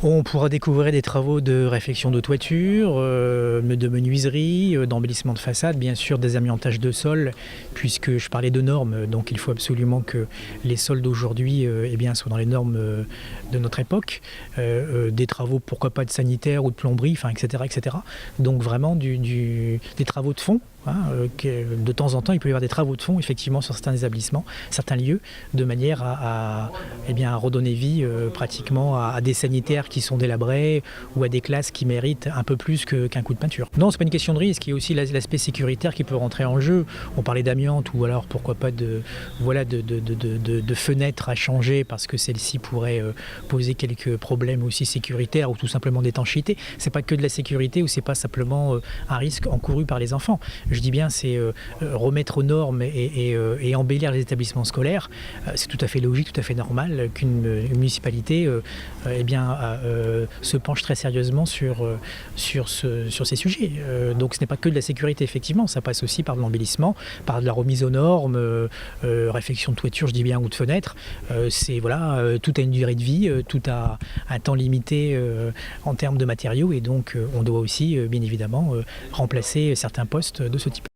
On pourra découvrir des travaux de réfection de toiture, de menuiserie, d'embellissement de façade, bien sûr des amiantages de sol, puisque je parlais de normes, donc il faut absolument que les sols d'aujourd'hui soient dans les normes de notre époque. Des travaux, pourquoi pas de sanitaire ou de plomberie, etc., etc. Donc vraiment des travaux de fond. De temps en temps, il peut y avoir des travaux de fond, effectivement, sur certains établissements, certains lieux, de manière à redonner vie pratiquement à des sanitaires qui sont délabrés ou à des classes qui méritent un peu plus qu'un coup de peinture. Non, c'est pas une question de risque, il y a aussi l'aspect sécuritaire qui peut rentrer en jeu. On parlait d'amiante ou alors pourquoi pas de fenêtres à changer parce que celles-ci pourraient poser quelques problèmes aussi sécuritaires ou tout simplement d'étanchéité. C'est pas que de la sécurité ou c'est pas simplement un risque encouru par les enfants. Je dis bien, c'est remettre aux normes et embellir les établissements scolaires. C'est tout à fait logique, tout à fait normal qu'une municipalité se penche très sérieusement sur ces sujets. Donc ce n'est pas que de la sécurité, effectivement, ça passe aussi par de l'embellissement, par de la remise aux normes, réfection de toiture, je dis bien, ou de fenêtres. Tout a une durée de vie, tout a un temps limité en termes de matériaux et donc on doit aussi, bien évidemment, remplacer certains postes de ce type.